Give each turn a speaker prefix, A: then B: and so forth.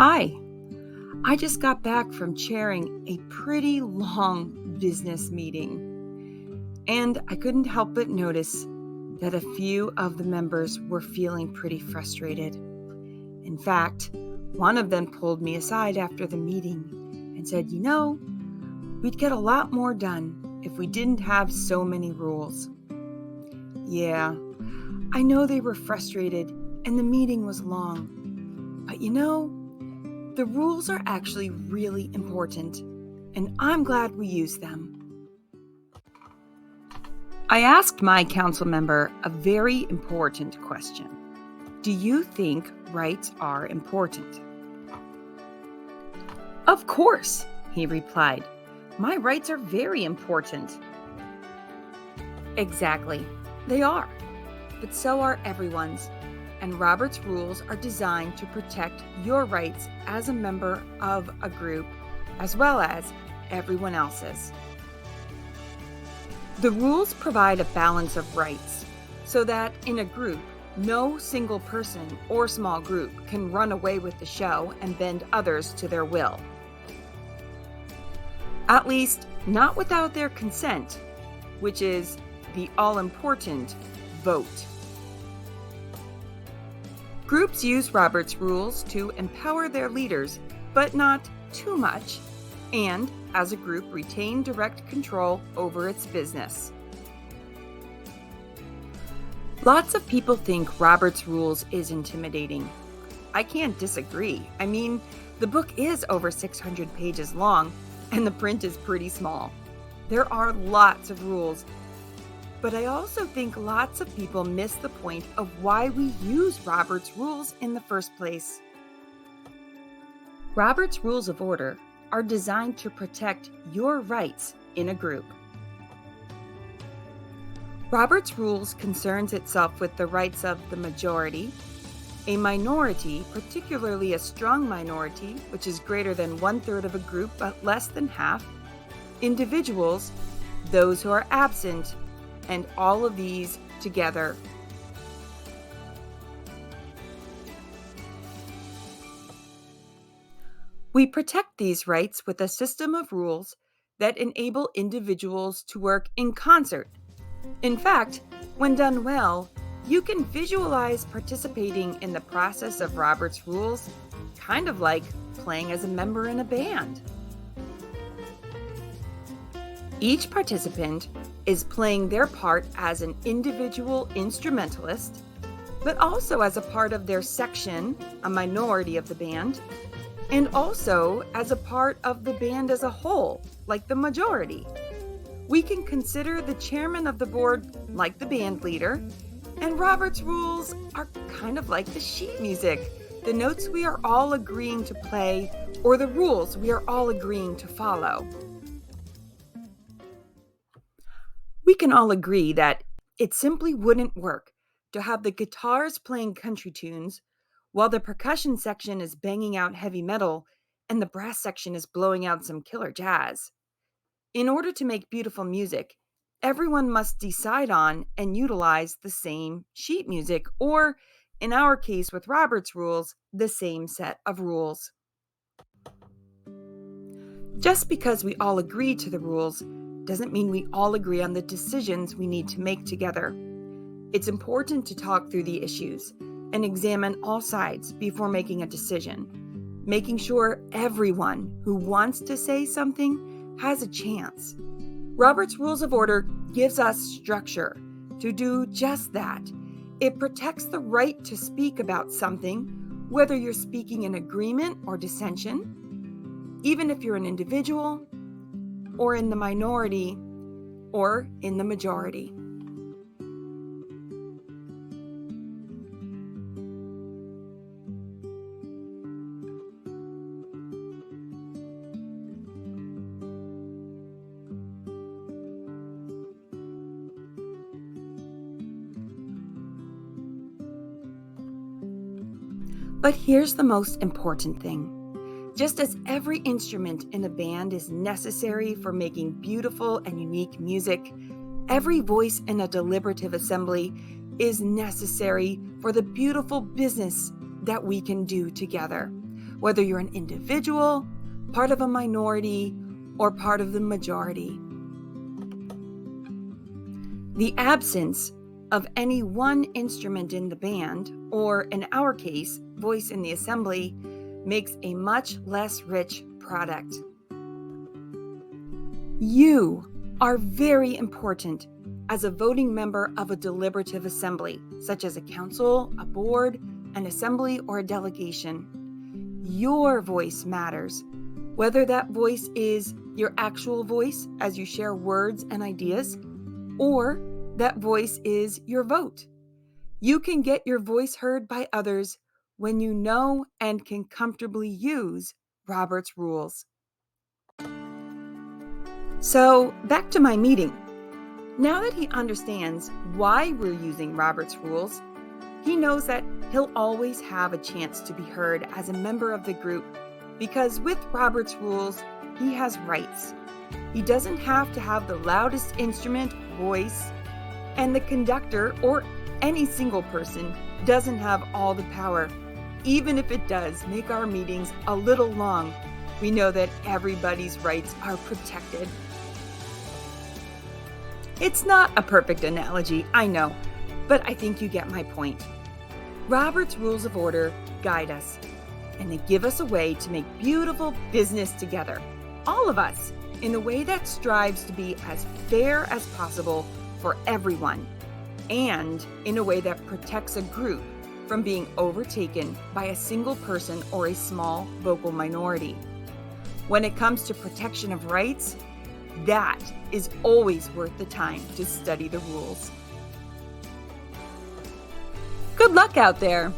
A: Hi, I just got back from chairing a pretty long business meeting, and I couldn't help but notice that a few of the members were feeling pretty frustrated. In fact, one of them pulled me aside after the meeting and said, we'd get a lot more done if we didn't have so many rules. Yeah, I know they were frustrated and the meeting was long, but the rules are actually really important, and I'm glad we use them. I asked my council member a very important question. Do you think rights are important? Of course, he replied. My rights are very important. Exactly, they are, but so are everyone's. And Robert's rules are designed to protect your rights as a member of a group, as well as everyone else's. The rules provide a balance of rights, so that in a group, no single person or small group can run away with the show and bend others to their will. At least, not without their consent, which is the all-important vote. Groups use Robert's rules to empower their leaders, but not too much, and, as a group, retain direct control over its business. Lots of people think Robert's rules is intimidating. I can't disagree. I mean, the book is over 600 pages long, and the print is pretty small. There are lots of rules. But I also think lots of people miss the point of why we use Robert's rules in the first place. Robert's Rules of Order are designed to protect your rights in a group. Robert's Rules concerns itself with the rights of the majority, a minority, particularly a strong minority, which is greater than 1/3 of a group but less than half, individuals, those who are absent, and all of these together. We protect these rights with a system of rules that enable individuals to work in concert. In fact, when done well, you can visualize participating in the process of Robert's Rules, kind of like playing as a member in a band. Each participant is playing their part as an individual instrumentalist, but also as a part of their section, a minority of the band, and also as a part of the band as a whole, like the majority. We can consider the chairman of the board like the band leader, and Robert's Rules are kind of like the sheet music, the notes we are all agreeing to play, or the rules we are all agreeing to follow. We can all agree that it simply wouldn't work to have the guitars playing country tunes while the percussion section is banging out heavy metal and the brass section is blowing out some killer jazz. In order to make beautiful music, everyone must decide on and utilize the same sheet music, or, in our case with Robert's Rules, the same set of rules. Just because we all agree to the rules doesn't mean we all agree on the decisions we need to make together. It's important to talk through the issues and examine all sides before making a decision, making sure everyone who wants to say something has a chance. Robert's Rules of Order gives us structure to do just that. It protects the right to speak about something, whether you're speaking in agreement or dissension, even if you're an individual, or in the minority, or in the majority. But here's the most important thing. Just as every instrument in a band is necessary for making beautiful and unique music, every voice in a deliberative assembly is necessary for the beautiful business that we can do together. whether you're an individual, part of a minority, or part of the majority. The absence of any one instrument in the band, or in our case, voice in the assembly, makes a much less rich product. You are very important as a voting member of a deliberative assembly, such as a council, a board, an assembly, or a delegation. Your voice matters, whether that voice is your actual voice as you share words and ideas, or that voice is your vote. You can get your voice heard by others when you know and can comfortably use Robert's rules. So, back to my meeting. Now that he understands why we're using Robert's rules, he knows that he'll always have a chance to be heard as a member of the group, because with Robert's rules, he has rights. He doesn't have to have the loudest instrument, voice, and the conductor or any single person doesn't have all the power. Even if it does make our meetings a little long, we know that everybody's rights are protected. It's not a perfect analogy, I know, but I think you get my point. Robert's Rules of Order guide us, and they give us a way to make beautiful business together, all of us, in a way that strives to be as fair as possible for everyone, and in a way that protects a group from being overtaken by a single person or a small vocal minority. When it comes to protection of rights, that is always worth the time to study the rules. Good luck out there!